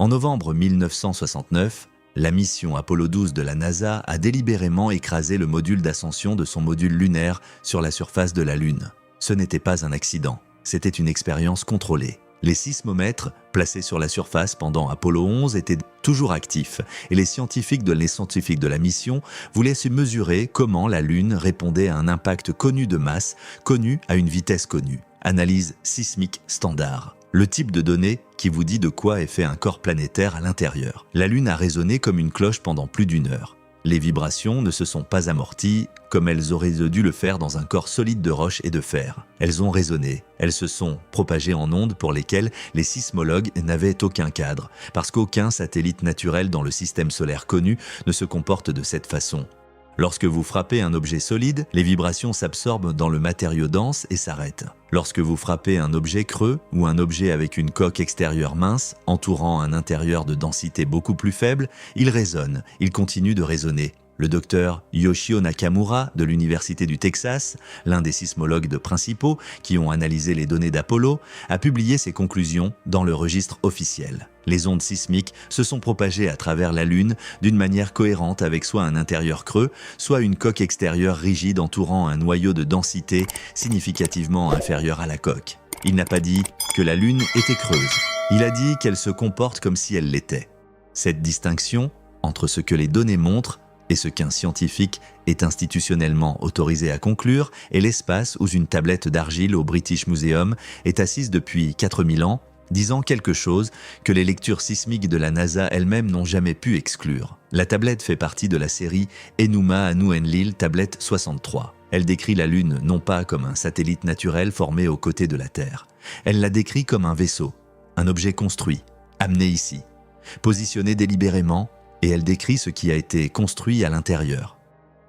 En novembre 1969, la mission Apollo 12 de la NASA a délibérément écrasé le module d'ascension de son module lunaire sur la surface de la Lune. Ce n'était pas un accident, c'était une expérience contrôlée. Les sismomètres, placés sur la surface pendant Apollo 11, étaient toujours actifs et les scientifiques de la mission voulaient se mesurer comment la Lune répondait à un impact connu de masse, connu à une vitesse connue. Analyse sismique standard. Le type de données qui vous dit de quoi est fait un corps planétaire à l'intérieur. La Lune a résonné comme une cloche pendant plus d'1 heure. Les vibrations ne se sont pas amorties comme elles auraient dû le faire dans un corps solide de roche et de fer. Elles ont résonné, elles se sont propagées en ondes pour lesquelles les sismologues n'avaient aucun cadre, parce qu'aucun satellite naturel dans le système solaire connu ne se comporte de cette façon. Lorsque vous frappez un objet solide, les vibrations s'absorbent dans le matériau dense et s'arrêtent. Lorsque vous frappez un objet creux ou un objet avec une coque extérieure mince, entourant un intérieur de densité beaucoup plus faible, il résonne, il continue de résonner. Le docteur Yoshio Nakamura de l'Université du Texas, l'un des sismologues principaux qui ont analysé les données d'Apollo, a publié ses conclusions dans le registre officiel. Les ondes sismiques se sont propagées à travers la Lune d'une manière cohérente avec soit un intérieur creux, soit une coque extérieure rigide entourant un noyau de densité significativement inférieur à la coque. Il n'a pas dit que la Lune était creuse, il a dit qu'elle se comporte comme si elle l'était. Cette distinction entre ce que les données montrent et ce qu'un scientifique est institutionnellement autorisé à conclure est l'espace où une tablette d'argile au British Museum est assise depuis 4000 ans, disant quelque chose que les lectures sismiques de la NASA elles-mêmes n'ont jamais pu exclure. La tablette fait partie de la série Enuma Anu Enlil tablette 63. Elle décrit la Lune non pas comme un satellite naturel formé aux côtés de la Terre. Elle la décrit comme un vaisseau, un objet construit, amené ici, positionné délibérément, et elle décrit ce qui a été construit à l'intérieur.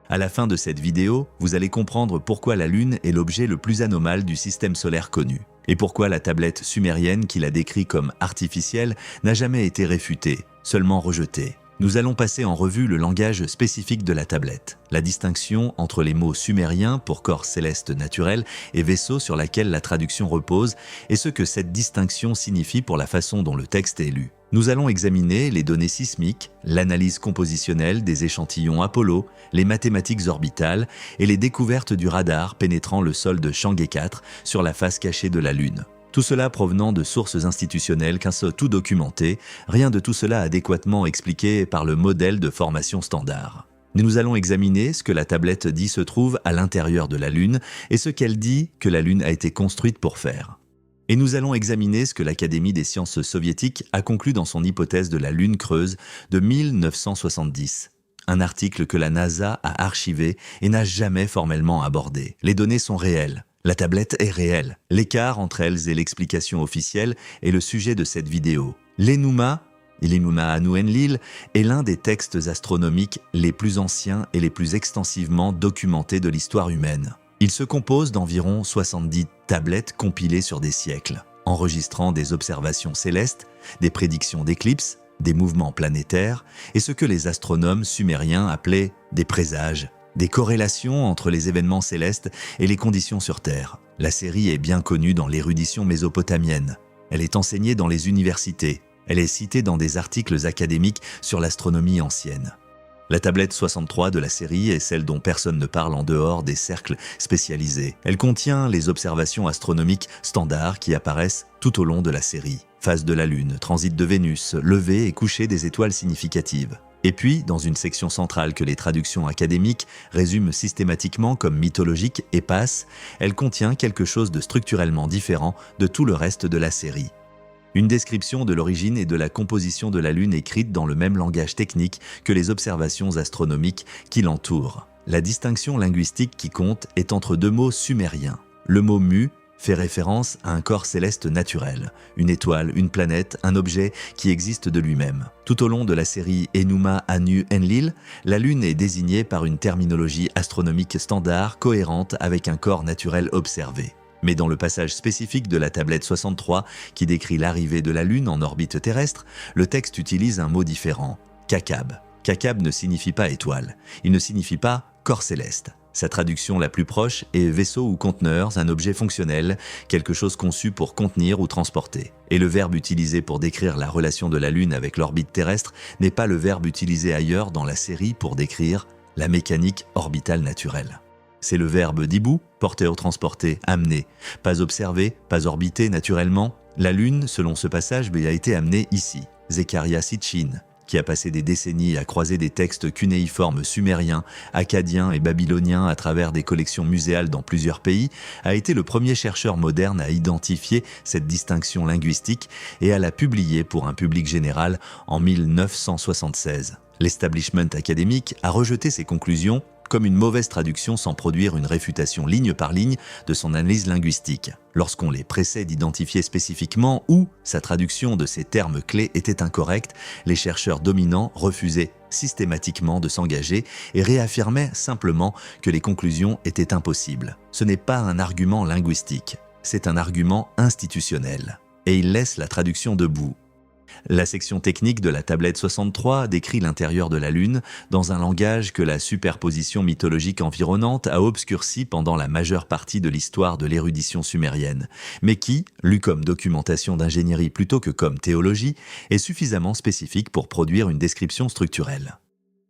À la fin de cette vidéo, vous allez comprendre pourquoi la Lune est l'objet le plus anormal du système solaire connu, et pourquoi la tablette sumérienne qui la décrit comme artificielle n'a jamais été réfutée, seulement rejetée. Nous allons passer en revue le langage spécifique de la tablette, la distinction entre les mots sumériens pour corps céleste naturel et vaisseau sur laquelle la traduction repose, et ce que cette distinction signifie pour la façon dont le texte est lu. Nous allons examiner les données sismiques, l'analyse compositionnelle des échantillons Apollo, les mathématiques orbitales et les découvertes du radar pénétrant le sol de Chang'e 4 sur la face cachée de la Lune. Tout cela provenant de sources institutionnelles tout documentées, rien de tout cela adéquatement expliqué par le modèle de formation standard. Nous allons examiner ce que la tablette dit se trouve à l'intérieur de la Lune et ce qu'elle dit que la Lune a été construite pour faire. Et nous allons examiner ce que l'Académie des sciences soviétiques a conclu dans son hypothèse de la Lune creuse de 1970. Un article que la NASA a archivé et n'a jamais formellement abordé. Les données sont réelles. La tablette est réelle. L'écart entre elles et l'explication officielle est le sujet de cette vidéo. L'Enuma Anu Enlil est l'un des textes astronomiques les plus anciens et les plus extensivement documentés de l'histoire humaine. Il se compose d'environ 70 tablettes compilées sur des siècles, enregistrant des observations célestes, des prédictions d'éclipses, des mouvements planétaires et ce que les astronomes sumériens appelaient des présages, des corrélations entre les événements célestes et les conditions sur Terre. La série est bien connue dans l'érudition mésopotamienne. Elle est enseignée dans les universités. Elle est citée dans des articles académiques sur l'astronomie ancienne. La tablette 63 de la série est celle dont personne ne parle en dehors des cercles spécialisés. Elle contient les observations astronomiques standards qui apparaissent tout au long de la série. Phase de la Lune, transit de Vénus, lever et coucher des étoiles significatives. Et puis, dans une section centrale que les traductions académiques résument systématiquement comme mythologique et passe, elle contient quelque chose de structurellement différent de tout le reste de la série. Une description de l'origine et de la composition de la Lune écrite dans le même langage technique que les observations astronomiques qui l'entourent. La distinction linguistique qui compte est entre deux mots sumériens. Le mot mu fait référence à un corps céleste naturel, une étoile, une planète, un objet qui existe de lui-même. Tout au long de la série Enuma Anu Enlil, la Lune est désignée par une terminologie astronomique standard cohérente avec un corps naturel observé. Mais dans le passage spécifique de la tablette 63 qui décrit l'arrivée de la Lune en orbite terrestre, le texte utilise un mot différent, Kakab. Kakab ne signifie pas étoile, il ne signifie pas corps céleste. Sa traduction la plus proche est vaisseau ou conteneur, un objet fonctionnel, quelque chose conçu pour contenir ou transporter. Et le verbe utilisé pour décrire la relation de la Lune avec l'orbite terrestre n'est pas le verbe utilisé ailleurs dans la série pour décrire la mécanique orbitale naturelle. C'est le verbe dibu, porter ou transporter, amener, pas observer, pas orbiter naturellement. La Lune, selon ce passage, lui a été amenée ici. Zecharia Sitchin, qui a passé des décennies à croiser des textes cunéiformes sumériens, acadiens et babyloniens à travers des collections muséales dans plusieurs pays, a été le premier chercheur moderne à identifier cette distinction linguistique et à la publier pour un public général en 1976. L'establishment académique a rejeté ces conclusions comme une mauvaise traduction sans produire une réfutation ligne par ligne de son analyse linguistique. Lorsqu'on les pressait d'identifier spécifiquement où sa traduction de ces termes clés était incorrecte, les chercheurs dominants refusaient systématiquement de s'engager et réaffirmaient simplement que les conclusions étaient impossibles. Ce n'est pas un argument linguistique, c'est un argument institutionnel. Et ils laissent la traduction debout. La section technique de la tablette 63 décrit l'intérieur de la Lune dans un langage que la superposition mythologique environnante a obscurci pendant la majeure partie de l'histoire de l'érudition sumérienne, mais qui, lu comme documentation d'ingénierie plutôt que comme théologie, est suffisamment spécifique pour produire une description structurelle.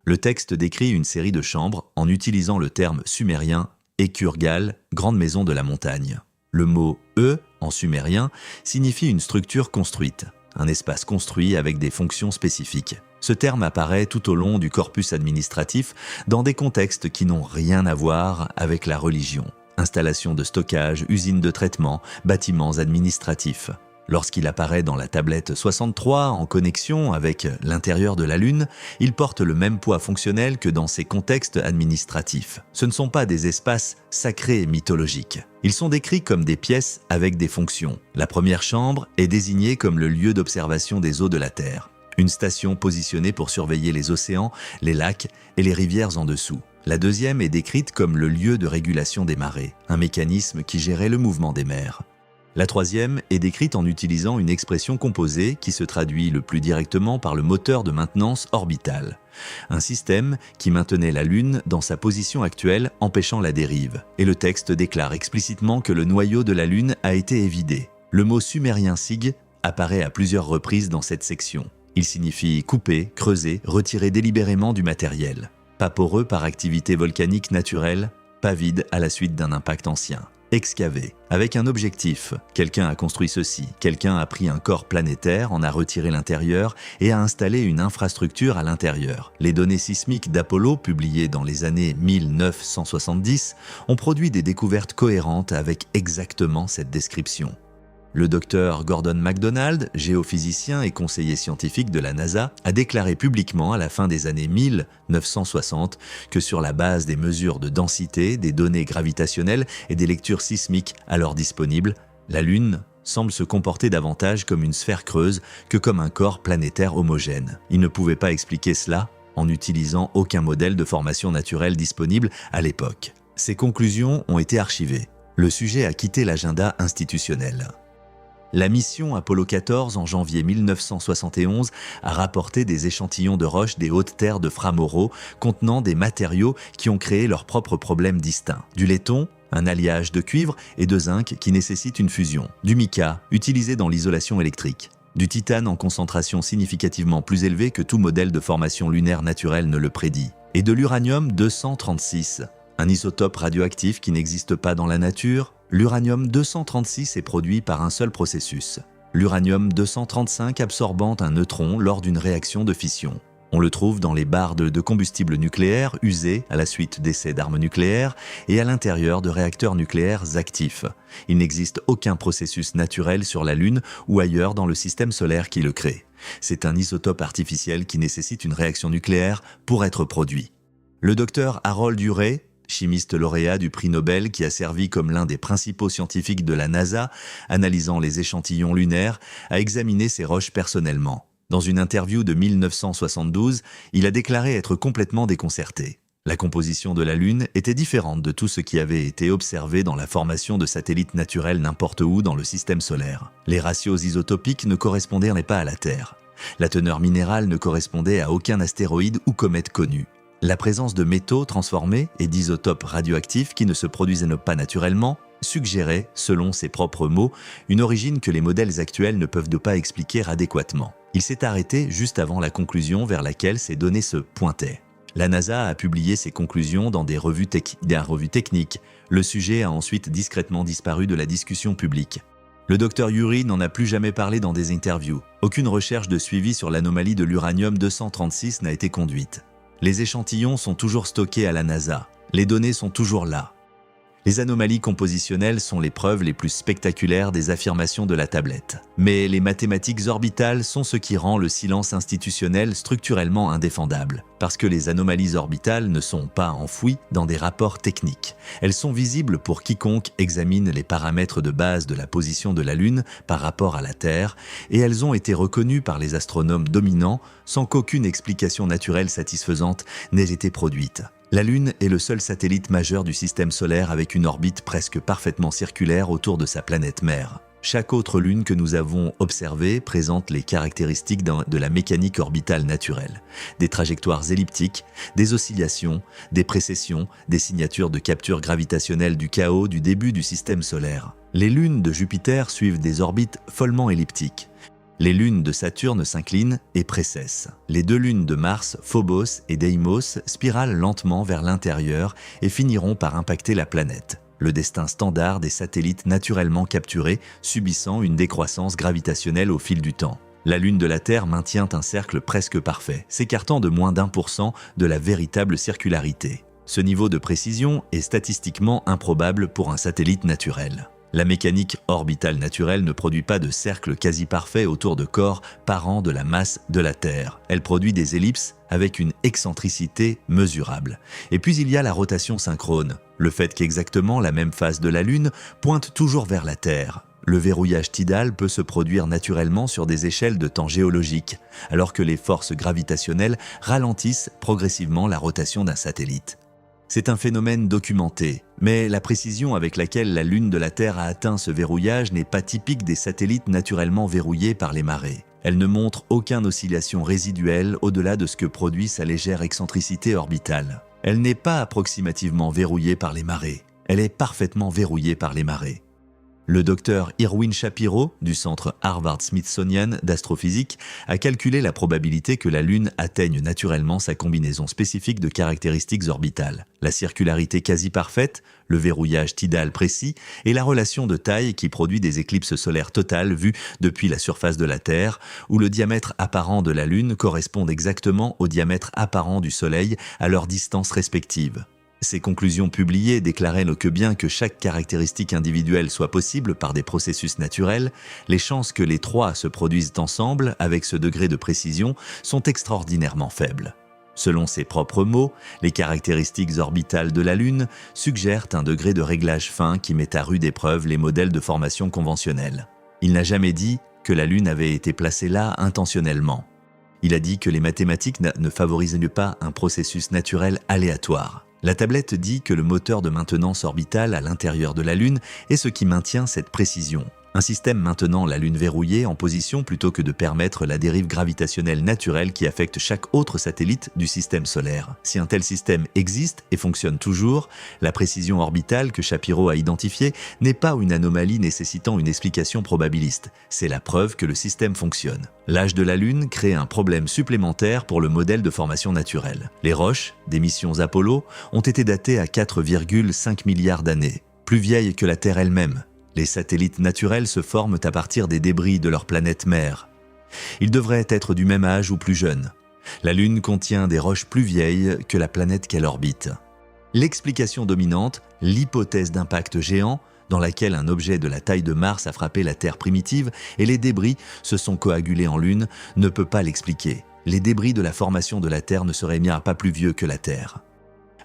Le texte décrit une série de chambres en utilisant le terme sumérien « Ekurgal », grande maison de la montagne. Le mot « en sumérien signifie une structure construite. Un espace construit avec des fonctions spécifiques. Ce terme apparaît tout au long du corpus administratif dans des contextes qui n'ont rien à voir avec la religion. Installation de stockage, usines de traitement, bâtiments administratifs. Lorsqu'il apparaît dans la tablette 63 en connexion avec l'intérieur de la Lune, il porte le même poids fonctionnel que dans ces contextes administratifs. Ce ne sont pas des espaces sacrés et mythologiques. Ils sont décrits comme des pièces avec des fonctions. La première chambre est désignée comme le lieu d'observation des eaux de la Terre. Une station positionnée pour surveiller les océans, les lacs et les rivières en dessous. La deuxième est décrite comme le lieu de régulation des marées, un mécanisme qui gérait le mouvement des mers. La troisième est décrite en utilisant une expression composée qui se traduit le plus directement par le moteur de maintenance orbital. Un système qui maintenait la Lune dans sa position actuelle, empêchant la dérive. Et le texte déclare explicitement que le noyau de la Lune a été évidé. Le mot sumérien sig apparaît à plusieurs reprises dans cette section. Il signifie couper, creuser, retirer délibérément du matériel. Pas poreux par activité volcanique naturelle, pas vide à la suite d'un impact ancien. Excavé, avec un objectif. Quelqu'un a construit ceci, quelqu'un a pris un corps planétaire, en a retiré l'intérieur et a installé une infrastructure à l'intérieur. Les données sismiques d'Apollo, publiées dans les années 1970, ont produit des découvertes cohérentes avec exactement cette description. Le docteur Gordon MacDonald, géophysicien et conseiller scientifique de la NASA, a déclaré publiquement à la fin des années 1960 que sur la base des mesures de densité, des données gravitationnelles et des lectures sismiques alors disponibles, la Lune semble se comporter davantage comme une sphère creuse que comme un corps planétaire homogène. Il ne pouvait pas expliquer cela en n'utilisant aucun modèle de formation naturelle disponible à l'époque. Ces conclusions ont été archivées. Le sujet a quitté l'agenda institutionnel. La mission Apollo 14 en janvier 1971 a rapporté des échantillons de roches des hautes terres de Framoro contenant des matériaux qui ont créé leurs propres problèmes distincts. Du laiton, un alliage de cuivre et de zinc qui nécessite une fusion. Du mica, utilisé dans l'isolation électrique. Du titane en concentration significativement plus élevée que tout modèle de formation lunaire naturelle ne le prédit. Et de l'uranium 236, un isotope radioactif qui n'existe pas dans la nature. L'uranium 236 est produit par un seul processus. L'uranium 235 absorbant un neutron lors d'une réaction de fission. On le trouve dans les barres de combustible nucléaire usés à la suite d'essais d'armes nucléaires et à l'intérieur de réacteurs nucléaires actifs. Il n'existe aucun processus naturel sur la Lune ou ailleurs dans le système solaire qui le crée. C'est un isotope artificiel qui nécessite une réaction nucléaire pour être produit. Le docteur Harold Urey, chimiste lauréat du prix Nobel qui a servi comme l'un des principaux scientifiques de la NASA, analysant les échantillons lunaires, a examiné ces roches personnellement. Dans une interview de 1972, il a déclaré être complètement déconcerté. La composition de la Lune était différente de tout ce qui avait été observé dans la formation de satellites naturels n'importe où dans le système solaire. Les ratios isotopiques ne correspondaient pas à la Terre. La teneur minérale ne correspondait à aucun astéroïde ou comète connu. La présence de métaux transformés et d'isotopes radioactifs qui ne se produisaient pas naturellement suggérait, selon ses propres mots, une origine que les modèles actuels ne peuvent pas expliquer adéquatement. Il s'est arrêté juste avant la conclusion vers laquelle ces données se pointaient. La NASA a publié ses conclusions dans des revues techniques. Le sujet a ensuite discrètement disparu de la discussion publique. Le docteur Urey n'en a plus jamais parlé dans des interviews. Aucune recherche de suivi sur l'anomalie de l'uranium-236 n'a été conduite. Les échantillons sont toujours stockés à la NASA. Les données sont toujours là. Les anomalies compositionnelles sont les preuves les plus spectaculaires des affirmations de la tablette. Mais les mathématiques orbitales sont ce qui rend le silence institutionnel structurellement indéfendable. Parce que les anomalies orbitales ne sont pas enfouies dans des rapports techniques. Elles sont visibles pour quiconque examine les paramètres de base de la position de la Lune par rapport à la Terre, et elles ont été reconnues par les astronomes dominants sans qu'aucune explication naturelle satisfaisante n'ait été produite. La Lune est le seul satellite majeur du système solaire avec une orbite presque parfaitement circulaire autour de sa planète mère. Chaque autre lune que nous avons observée présente les caractéristiques de la mécanique orbitale naturelle. Des trajectoires elliptiques, des oscillations, des précessions, des signatures de capture gravitationnelle du chaos du début du système solaire. Les lunes de Jupiter suivent des orbites follement elliptiques. Les lunes de Saturne s'inclinent et précessent. Les deux lunes de Mars, Phobos et Deimos, spiralent lentement vers l'intérieur et finiront par impacter la planète. Le destin standard des satellites naturellement capturés subissant une décroissance gravitationnelle au fil du temps. La Lune de la Terre maintient un cercle presque parfait, s'écartant de moins d'1% de la véritable circularité. Ce niveau de précision est statistiquement improbable pour un satellite naturel. La mécanique orbitale naturelle ne produit pas de cercle quasi parfait autour de corps parents de la masse de la Terre. Elle produit des ellipses avec une excentricité mesurable. Et puis il y a la rotation synchrone, le fait qu'exactement la même face de la Lune pointe toujours vers la Terre. Le verrouillage tidal peut se produire naturellement sur des échelles de temps géologiques, alors que les forces gravitationnelles ralentissent progressivement la rotation d'un satellite. C'est un phénomène documenté, mais la précision avec laquelle la Lune de la Terre a atteint ce verrouillage n'est pas typique des satellites naturellement verrouillés par les marées. Elle ne montre aucune oscillation résiduelle au-delà de ce que produit sa légère excentricité orbitale. Elle n'est pas approximativement verrouillée par les marées, elle est parfaitement verrouillée par les marées. Le docteur Irwin Shapiro, du centre Harvard-Smithsonian d'astrophysique, a calculé la probabilité que la Lune atteigne naturellement sa combinaison spécifique de caractéristiques orbitales, la circularité quasi parfaite, le verrouillage tidal précis et la relation de taille qui produit des éclipses solaires totales vues depuis la surface de la Terre, où le diamètre apparent de la Lune correspond exactement au diamètre apparent du Soleil à leurs distances respectives. Ces conclusions publiées déclaraient que bien que chaque caractéristique individuelle soit possible par des processus naturels, les chances que les trois se produisent ensemble avec ce degré de précision sont extraordinairement faibles. Selon ses propres mots, les caractéristiques orbitales de la Lune suggèrent un degré de réglage fin qui met à rude épreuve les modèles de formation conventionnels. Il n'a jamais dit que la Lune avait été placée là intentionnellement. Il a dit que les mathématiques ne favorisaient pas un processus naturel aléatoire. La tablette dit que le moteur de maintenance orbitale à l'intérieur de la Lune est ce qui maintient cette précision. Un système maintenant la Lune verrouillée en position plutôt que de permettre la dérive gravitationnelle naturelle qui affecte chaque autre satellite du système solaire. Si un tel système existe et fonctionne toujours, la précision orbitale que Shapiro a identifiée n'est pas une anomalie nécessitant une explication probabiliste. C'est la preuve que le système fonctionne. L'âge de la Lune crée un problème supplémentaire pour le modèle de formation naturelle. Les roches des missions Apollo ont été datées à 4,5 milliards d'années, plus vieilles que la Terre elle-même. Les satellites naturels se forment à partir des débris de leur planète mère. Ils devraient être du même âge ou plus jeunes. La Lune contient des roches plus vieilles que la planète qu'elle orbite. L'explication dominante, l'hypothèse d'impact géant, dans laquelle un objet de la taille de Mars a frappé la Terre primitive et les débris se sont coagulés en Lune, ne peut pas l'expliquer. Les débris de la formation de la Terre ne seraient bien pas plus vieux que la Terre.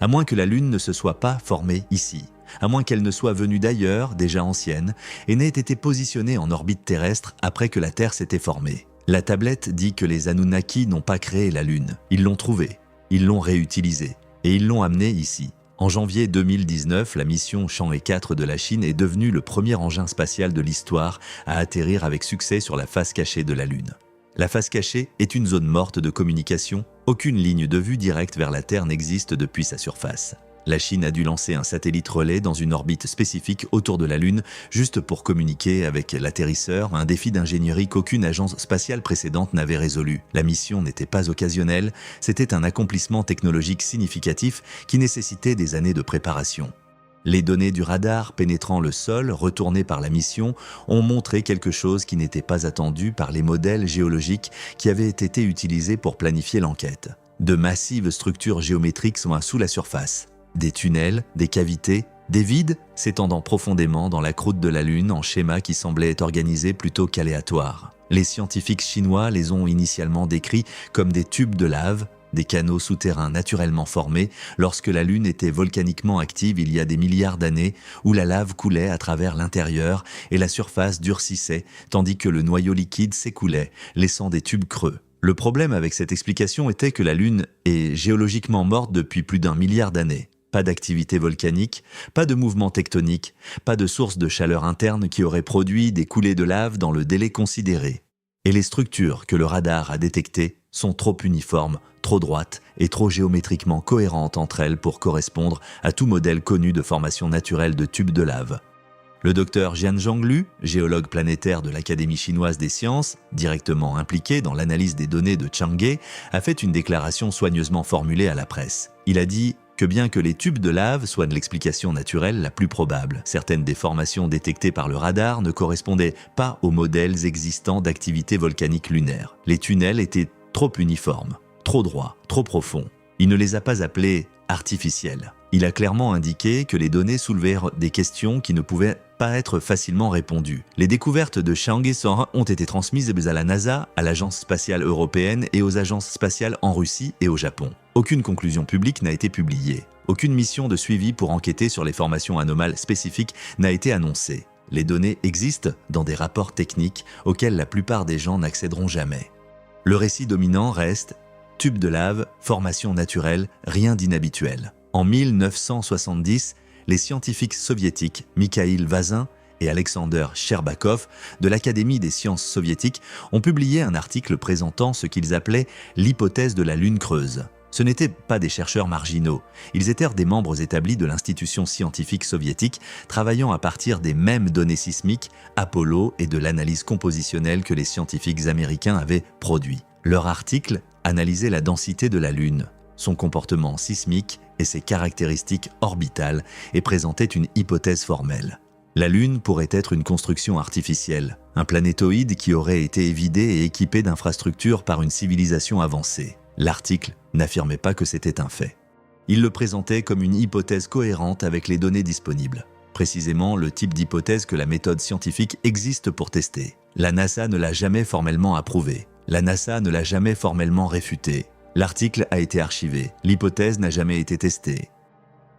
À moins que la Lune ne se soit pas formée ici. À moins qu'elle ne soit venue d'ailleurs, déjà ancienne, et n'ait été positionnée en orbite terrestre après que la Terre s'était formée. La tablette dit que les Anunnaki n'ont pas créé la Lune. Ils l'ont trouvée, ils l'ont réutilisée, et ils l'ont amenée ici. En janvier 2019, la mission Chang'e 4 de la Chine est devenue le premier engin spatial de l'histoire à atterrir avec succès sur la face cachée de la Lune. La face cachée est une zone morte de communication Aucune ligne de vue directe vers la Terre n'existe depuis sa surface. La Chine a dû lancer un satellite relais dans une orbite spécifique autour de la Lune, juste pour communiquer avec l'atterrisseur, un défi d'ingénierie qu'aucune agence spatiale précédente n'avait résolu. La mission n'était pas occasionnelle, c'était un accomplissement technologique significatif qui nécessitait des années de préparation. Les données du radar pénétrant le sol, retournées par la mission, ont montré quelque chose qui n'était pas attendu par les modèles géologiques qui avaient été utilisés pour planifier l'enquête. De massives structures géométriques sont sous la surface. Des tunnels, des cavités, des vides s'étendant profondément dans la croûte de la Lune en schéma qui semblait être organisé plutôt qu'aléatoire. Les scientifiques chinois les ont initialement décrits comme des tubes de lave, des canaux souterrains naturellement formés lorsque la Lune était volcaniquement active il y a des milliards d'années, où la lave coulait à travers l'intérieur et la surface durcissait, tandis que le noyau liquide s'écoulait, laissant des tubes creux. Le problème avec cette explication était que la Lune est géologiquement morte depuis plus d'1 milliard d'années. Pas d'activité volcanique, pas de mouvement tectonique, pas de source de chaleur interne qui aurait produit des coulées de lave dans le délai considéré. Et les structures que le radar a détectées sont trop uniformes, trop droites et trop géométriquement cohérentes entre elles pour correspondre à tout modèle connu de formation naturelle de tubes de lave. Le docteur Jian Zhonglu, géologue planétaire de l'Académie chinoise des sciences, directement impliqué dans l'analyse des données de Chang'e, a fait une déclaration soigneusement formulée à la presse. Il a dit que bien que les tubes de lave soient de l'explication naturelle la plus probable, certaines des formations détectées par le radar ne correspondaient pas aux modèles existants d'activité volcanique lunaire. Les tunnels étaient trop uniformes, trop droits, trop profonds. Il ne les a pas appelés artificiels. Il a clairement indiqué que les données soulevèrent des questions qui ne pouvaient pas être facilement répondues. Les découvertes de Chang'e ont été transmises à la NASA, à l'Agence spatiale européenne et aux agences spatiales en Russie et au Japon. Aucune conclusion publique n'a été publiée. Aucune mission de suivi pour enquêter sur les formations anomales spécifiques n'a été annoncée. Les données existent dans des rapports techniques auxquels la plupart des gens n'accéderont jamais. Le récit dominant reste « tube de lave, formation naturelle, rien d'inhabituel ». En 1970, les scientifiques soviétiques Mikhail Vazin et Alexander Sherbakov de l'Académie des sciences soviétiques ont publié un article présentant ce qu'ils appelaient l'hypothèse de la Lune creuse. Ce n'étaient pas des chercheurs marginaux, ils étaient des membres établis de l'institution scientifique soviétique travaillant à partir des mêmes données sismiques, Apollo et de l'analyse compositionnelle que les scientifiques américains avaient produit. Leur article analysait la densité de la Lune, son comportement sismique et ses caractéristiques orbitales et présentait une hypothèse formelle. La Lune pourrait être une construction artificielle, un planétoïde qui aurait été évidé et équipé d'infrastructures par une civilisation avancée. L'article n'affirmait pas que c'était un fait. Il le présentait comme une hypothèse cohérente avec les données disponibles, précisément le type d'hypothèse que la méthode scientifique existe pour tester. La NASA ne l'a jamais formellement approuvé. La NASA ne l'a jamais formellement réfuté. L'article a été archivé, l'hypothèse n'a jamais été testée.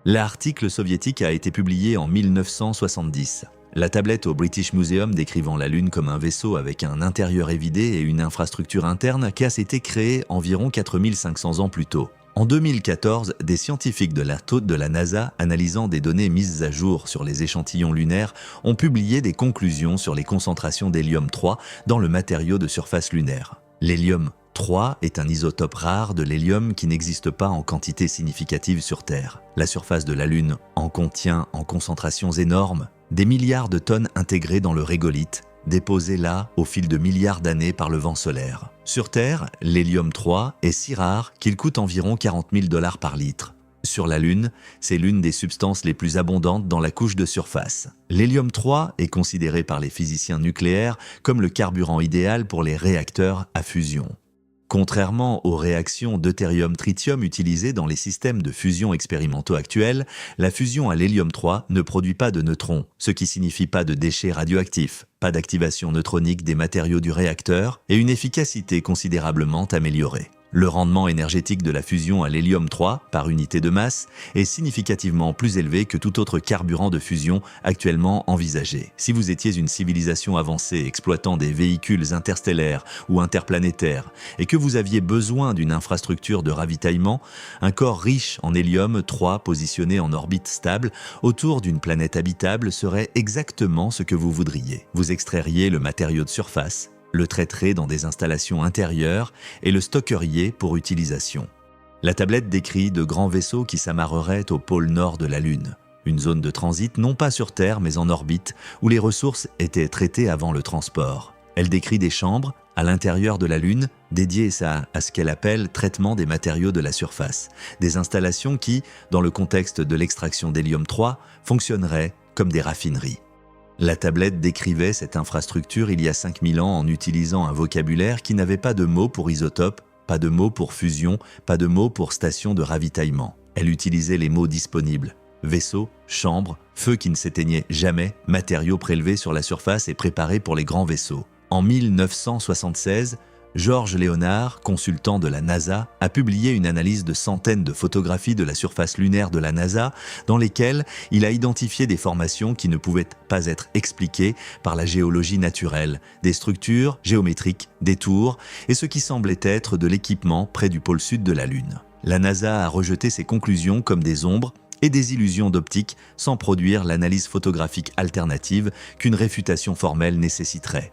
L'article soviétique a été publié en 1970. La tablette au British Museum décrivant la Lune comme un vaisseau avec un intérieur évidé et une infrastructure interne qui a été créée environ 4500 ans plus tôt. En 2014, des scientifiques de la NASA analysant des données mises à jour sur les échantillons lunaires ont publié des conclusions sur les concentrations d'hélium-3 dans le matériau de surface lunaire. L'hélium-3 est un isotope rare de l'hélium qui n'existe pas en quantité significative sur Terre. La surface de la Lune en contient en concentrations énormes des milliards de tonnes intégrées dans le régolithe, déposées là au fil de milliards d'années par le vent solaire. Sur Terre, l'hélium-3 est si rare qu'il coûte environ 40 000 $ par litre. Sur la Lune, c'est l'une des substances les plus abondantes dans la couche de surface. L'hélium-3 est considéré par les physiciens nucléaires comme le carburant idéal pour les réacteurs à fusion. Contrairement aux réactions deutérium-tritium utilisées dans les systèmes de fusion expérimentaux actuels, la fusion à l'hélium-3 ne produit pas de neutrons, ce qui signifie pas de déchets radioactifs, pas d'activation neutronique des matériaux du réacteur et une efficacité considérablement améliorée. Le rendement énergétique de la fusion à l'hélium-3 par unité de masse est significativement plus élevé que tout autre carburant de fusion actuellement envisagé. Si vous étiez une civilisation avancée exploitant des véhicules interstellaires ou interplanétaires et que vous aviez besoin d'une infrastructure de ravitaillement, un corps riche en hélium-3 positionné en orbite stable autour d'une planète habitable serait exactement ce que vous voudriez. Vous extrairiez le matériau de surface, le traiterait dans des installations intérieures et le stockeriez pour utilisation. La tablette décrit de grands vaisseaux qui s'amarreraient au pôle nord de la Lune, une zone de transit non pas sur Terre mais en orbite où les ressources étaient traitées avant le transport. Elle décrit des chambres à l'intérieur de la Lune dédiées à ce qu'elle appelle traitement des matériaux de la surface, des installations qui, dans le contexte de l'extraction d'hélium-3, fonctionneraient comme des raffineries. La tablette décrivait cette infrastructure il y a 5000 ans en utilisant un vocabulaire qui n'avait pas de mots pour isotope, pas de mots pour fusion, pas de mots pour station de ravitaillement. Elle utilisait les mots disponibles: vaisseau, chambre, feu qui ne s'éteignait jamais, matériaux prélevés sur la surface et préparés pour les grands vaisseaux. En 1976, Georges Léonard, consultant de la NASA, a publié une analyse de centaines de photographies de la surface lunaire de la NASA dans lesquelles il a identifié des formations qui ne pouvaient pas être expliquées par la géologie naturelle, des structures géométriques, des tours et ce qui semblait être de l'équipement près du pôle sud de la Lune. La NASA a rejeté ces conclusions comme des ombres et des illusions d'optique sans produire l'analyse photographique alternative qu'une réfutation formelle nécessiterait.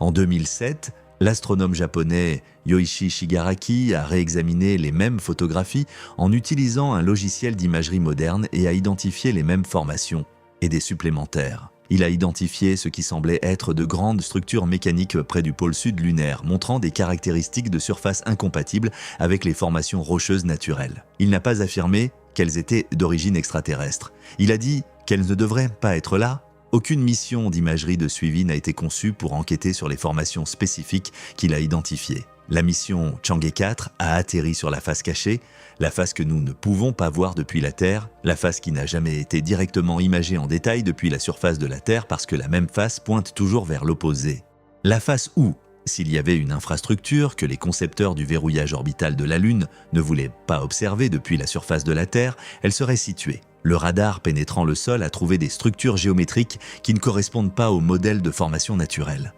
En 2007, l'astronome japonais Yoichi Shigaraki a réexaminé les mêmes photographies en utilisant un logiciel d'imagerie moderne et a identifié les mêmes formations et des supplémentaires. Il a identifié ce qui semblait être de grandes structures mécaniques près du pôle sud lunaire, montrant des caractéristiques de surface incompatibles avec les formations rocheuses naturelles. Il n'a pas affirmé qu'elles étaient d'origine extraterrestre. Il a dit qu'elles ne devraient pas être là. Aucune mission d'imagerie de suivi n'a été conçue pour enquêter sur les formations spécifiques qu'il a identifiées. La mission Chang'e 4 a atterri sur la face cachée, la face que nous ne pouvons pas voir depuis la Terre, la face qui n'a jamais été directement imagée en détail depuis la surface de la Terre parce que la même face pointe toujours vers l'opposé. La face où, s'il y avait une infrastructure que les concepteurs du verrouillage orbital de la Lune ne voulaient pas observer depuis la surface de la Terre, elle serait située. Le radar pénétrant le sol a trouvé des structures géométriques qui ne correspondent pas au modèle de formation naturelle.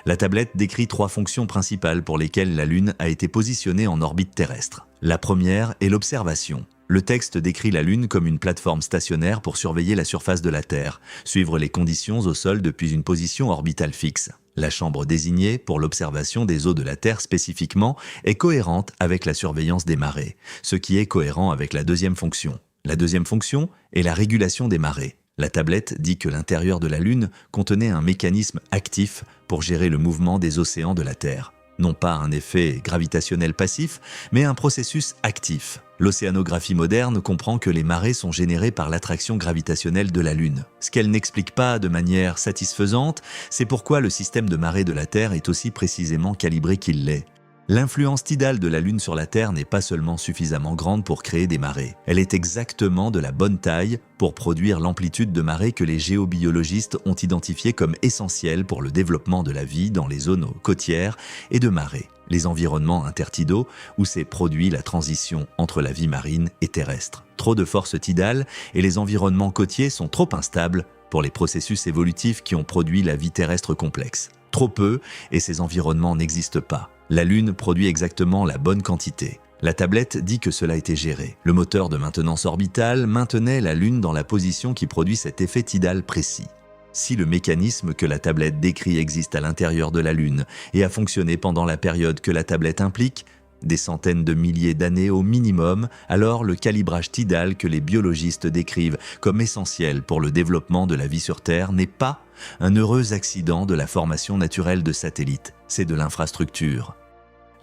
La tablette décrit 3 fonctions principales pour lesquelles la Lune a été positionnée en orbite terrestre. La première est l'observation. Le texte décrit la Lune comme une plateforme stationnaire pour surveiller la surface de la Terre, suivre les conditions au sol depuis une position orbitale fixe. La chambre désignée pour l'observation des eaux de la Terre spécifiquement est cohérente avec la surveillance des marées, ce qui est cohérent avec la deuxième fonction. La deuxième fonction est la régulation des marées. La tablette dit que l'intérieur de la Lune contenait un mécanisme actif pour gérer le mouvement des océans de la Terre. Non pas un effet gravitationnel passif, mais un processus actif. L'océanographie moderne comprend que les marées sont générées par l'attraction gravitationnelle de la Lune. Ce qu'elle n'explique pas de manière satisfaisante, c'est pourquoi le système de marée de la Terre est aussi précisément calibré qu'il l'est. L'influence tidale de la Lune sur la Terre n'est pas seulement suffisamment grande pour créer des marées. Elle est exactement de la bonne taille pour produire l'amplitude de marée que les géobiologistes ont identifiée comme essentielle pour le développement de la vie dans les zones côtières et de marées, les environnements intertidaux où s'est produit la transition entre la vie marine et terrestre. Trop de force tidale et les environnements côtiers sont trop instables pour les processus évolutifs qui ont produit la vie terrestre complexe. Trop peu et ces environnements n'existent pas. La Lune produit exactement la bonne quantité. La tablette dit que cela était géré. Le moteur de maintenance orbitale maintenait la Lune dans la position qui produit cet effet tidal précis. Si le mécanisme que la tablette décrit existe à l'intérieur de la Lune et a fonctionné pendant la période que la tablette implique, des centaines de milliers d'années au minimum, alors le calibrage tidal que les biologistes décrivent comme essentiel pour le développement de la vie sur Terre n'est pas un heureux accident de la formation naturelle de satellites, c'est de l'infrastructure.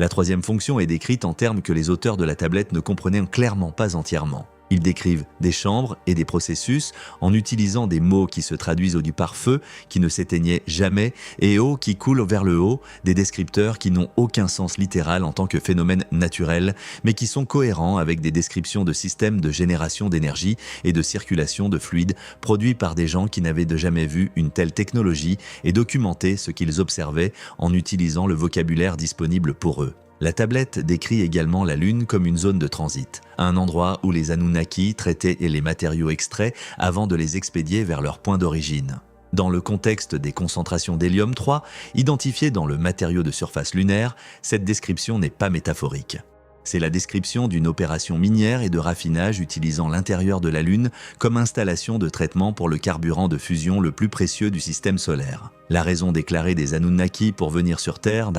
La troisième fonction est décrite en termes que les auteurs de la tablette ne comprenaient clairement pas entièrement. Ils décrivent des chambres et des processus en utilisant des mots qui se traduisent du pare-feu, qui ne s'éteignaient jamais, et eau qui coule vers le haut, des descripteurs qui n'ont aucun sens littéral en tant que phénomène naturel, mais qui sont cohérents avec des descriptions de systèmes de génération d'énergie et de circulation de fluides produits par des gens qui n'avaient jamais vu une telle technologie et documentaient ce qu'ils observaient en utilisant le vocabulaire disponible pour eux. La tablette décrit également la Lune comme une zone de transit, un endroit où les Anunnaki traitaient les matériaux extraits avant de les expédier vers leur point d'origine. Dans le contexte des concentrations d'hélium-3 identifiées dans le matériau de surface lunaire, cette description n'est pas métaphorique. C'est la description d'une opération minière et de raffinage utilisant l'intérieur de la Lune comme installation de traitement pour le carburant de fusion le plus précieux du système solaire. La raison déclarée des Anunnaki pour venir sur Terre,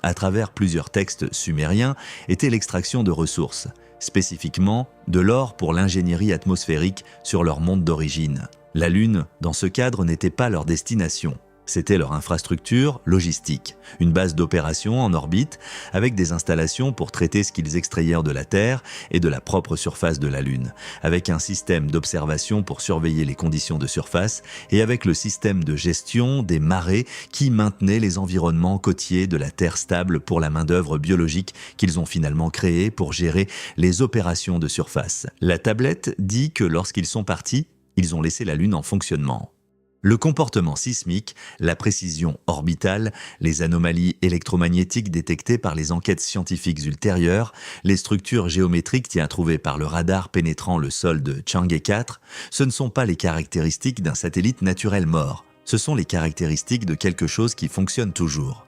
à travers plusieurs textes sumériens, était l'extraction de ressources, spécifiquement de l'or pour l'ingénierie atmosphérique sur leur monde d'origine. La Lune, dans ce cadre, n'était pas leur destination. C'était leur infrastructure logistique, une base d'opération en orbite avec des installations pour traiter ce qu'ils extrayèrent de la Terre et de la propre surface de la Lune, avec un système d'observation pour surveiller les conditions de surface et avec le système de gestion des marées qui maintenait les environnements côtiers de la Terre stable pour la main-d'œuvre biologique qu'ils ont finalement créée pour gérer les opérations de surface. La tablette dit que lorsqu'ils sont partis, ils ont laissé la Lune en fonctionnement. Le comportement sismique, la précision orbitale, les anomalies électromagnétiques détectées par les enquêtes scientifiques ultérieures, les structures géométriques trouvées par le radar pénétrant le sol de Chang'e 4, ce ne sont pas les caractéristiques d'un satellite naturel mort, ce sont les caractéristiques de quelque chose qui fonctionne toujours.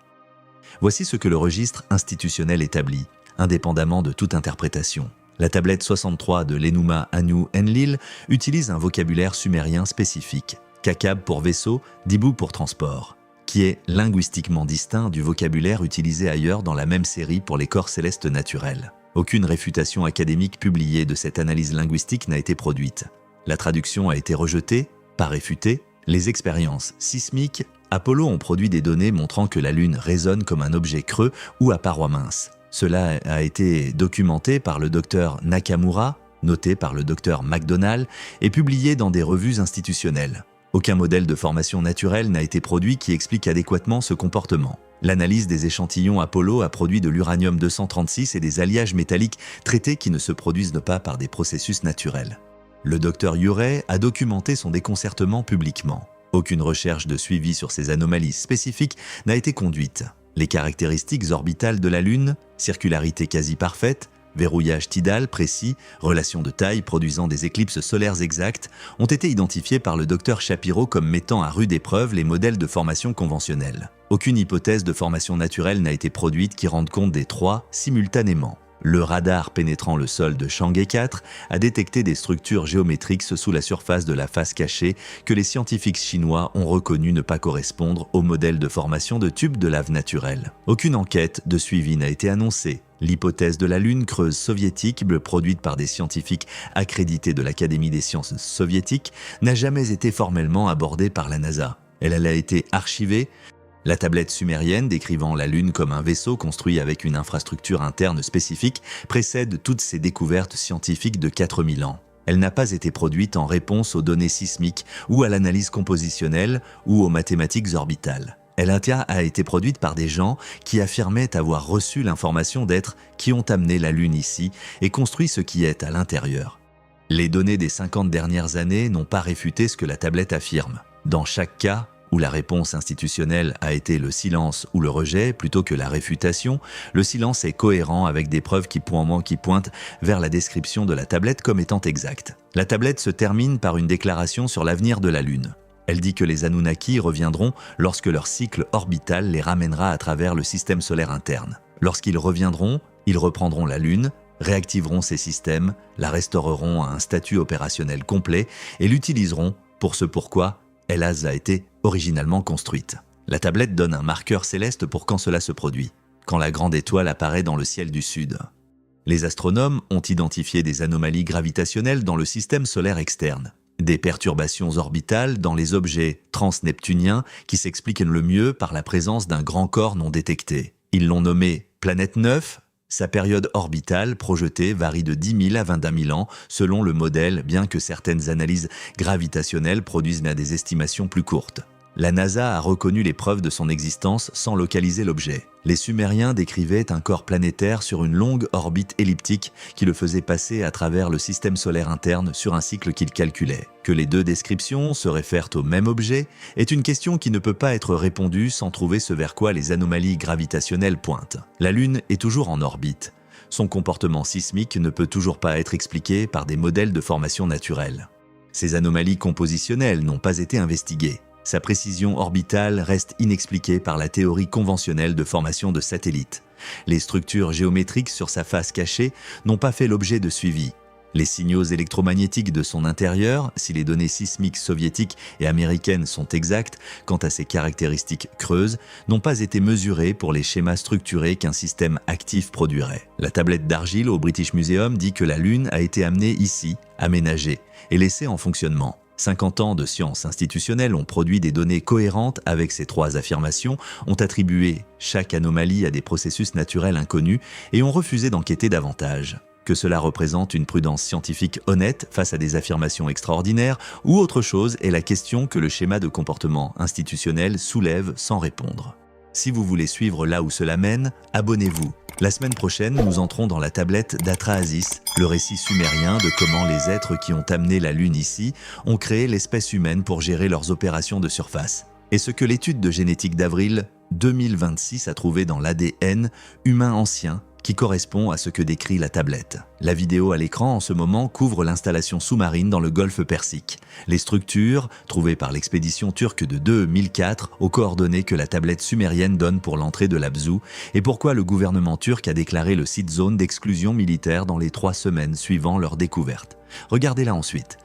Voici ce que le registre institutionnel établit, indépendamment de toute interprétation. La tablette 63 de l'Enuma Anu Enlil utilise un vocabulaire sumérien spécifique. Kakab pour vaisseau, Dibu pour transport, qui est linguistiquement distinct du vocabulaire utilisé ailleurs dans la même série pour les corps célestes naturels. Aucune réfutation académique publiée de cette analyse linguistique n'a été produite. La traduction a été rejetée, pas réfutée. Les expériences sismiques, Apollo ont produit des données montrant que la Lune résonne comme un objet creux ou à parois minces. Cela a été documenté par le docteur Nakamura, noté par le docteur McDonald et publié dans des revues institutionnelles. Aucun modèle de formation naturelle n'a été produit qui explique adéquatement ce comportement. L'analyse des échantillons Apollo a produit de l'uranium-236 et des alliages métalliques traités qui ne se produisent pas par des processus naturels. Le docteur Urey a documenté son déconcertement publiquement. Aucune recherche de suivi sur ces anomalies spécifiques n'a été conduite. Les caractéristiques orbitales de la Lune, circularité quasi parfaite, verrouillage tidal précis, relation de taille produisant des éclipses solaires exactes, ont été identifiés par le docteur Shapiro comme mettant à rude épreuve les modèles de formation conventionnels. Aucune hypothèse de formation naturelle n'a été produite qui rende compte des trois simultanément. Le radar pénétrant le sol de Chang'e 4 a détecté des structures géométriques sous la surface de la face cachée que les scientifiques chinois ont reconnu ne pas correspondre au modèle de formation de tubes de lave naturels. Aucune enquête de suivi n'a été annoncée. L'hypothèse de la Lune creuse soviétique, produite par des scientifiques accrédités de l'Académie des sciences soviétiques, n'a jamais été formellement abordée par la NASA. Elle a été archivée. La tablette sumérienne décrivant la Lune comme un vaisseau construit avec une infrastructure interne spécifique précède toutes ces découvertes scientifiques de 4000 ans. Elle n'a pas été produite en réponse aux données sismiques ou à l'analyse compositionnelle ou aux mathématiques orbitales. Elle a été produite par des gens qui affirmaient avoir reçu l'information d'êtres qui ont amené la Lune ici et construit ce qui est à l'intérieur. Les données des 50 dernières années n'ont pas réfuté ce que la tablette affirme. Dans chaque cas, où la réponse institutionnelle a été le silence ou le rejet plutôt que la réfutation, le silence est cohérent avec des preuves qui pointent vers la description de la tablette comme étant exacte. La tablette se termine par une déclaration sur l'avenir de la Lune. Elle dit que les Anunnaki reviendront lorsque leur cycle orbital les ramènera à travers le système solaire interne. Lorsqu'ils reviendront, ils reprendront la Lune, réactiveront ses systèmes, la restaureront à un statut opérationnel complet et l'utiliseront pour ce pourquoi elle a été originalement construite. La tablette donne un marqueur céleste pour quand cela se produit, quand la grande étoile apparaît dans le ciel du sud. Les astronomes ont identifié des anomalies gravitationnelles dans le système solaire externe, des perturbations orbitales dans les objets transneptuniens qui s'expliquent le mieux par la présence d'un grand corps non détecté. Ils l'ont nommé Planète 9. Sa période orbitale projetée varie de 10 000 à 21 000 ans selon le modèle, bien que certaines analyses gravitationnelles produisent des estimations plus courtes. La NASA a reconnu les preuves de son existence sans localiser l'objet. Les Sumériens décrivaient un corps planétaire sur une longue orbite elliptique qui le faisait passer à travers le système solaire interne sur un cycle qu'ils calculaient. Que les deux descriptions se réfèrent au même objet est une question qui ne peut pas être répondue sans trouver ce vers quoi les anomalies gravitationnelles pointent. La Lune est toujours en orbite. Son comportement sismique ne peut toujours pas être expliqué par des modèles de formation naturelle. Ces anomalies compositionnelles n'ont pas été investiguées. Sa précision orbitale reste inexpliquée par la théorie conventionnelle de formation de satellites. Les structures géométriques sur sa face cachée n'ont pas fait l'objet de suivi. Les signaux électromagnétiques de son intérieur, si les données sismiques soviétiques et américaines sont exactes quant à ses caractéristiques creuses, n'ont pas été mesurés pour les schémas structurés qu'un système actif produirait. La tablette d'argile au British Museum dit que la Lune a été amenée ici, aménagée et laissée en fonctionnement. 50 ans de sciences institutionnelles ont produit des données cohérentes avec ces trois affirmations, ont attribué chaque anomalie à des processus naturels inconnus et ont refusé d'enquêter davantage. Que cela représente une prudence scientifique honnête face à des affirmations extraordinaires ou autre chose est la question que le schéma de comportement institutionnel soulève sans répondre. Si vous voulez suivre là où cela mène, abonnez-vous. La semaine prochaine, nous entrons dans la tablette d'Atrahasis, le récit sumérien de comment les êtres qui ont amené la Lune ici ont créé l'espèce humaine pour gérer leurs opérations de surface. Et ce que l'étude de génétique d'avril 2026 a trouvé dans l'ADN humain ancien qui correspond à ce que décrit la tablette. La vidéo à l'écran en ce moment couvre l'installation sous-marine dans le golfe Persique. Les structures, trouvées par l'expédition turque de 2004, aux coordonnées que la tablette sumérienne donne pour l'entrée de l'Abzou, et pourquoi le gouvernement turc a déclaré le site zone d'exclusion militaire dans les 3 semaines suivant leur découverte. Regardez-la ensuite.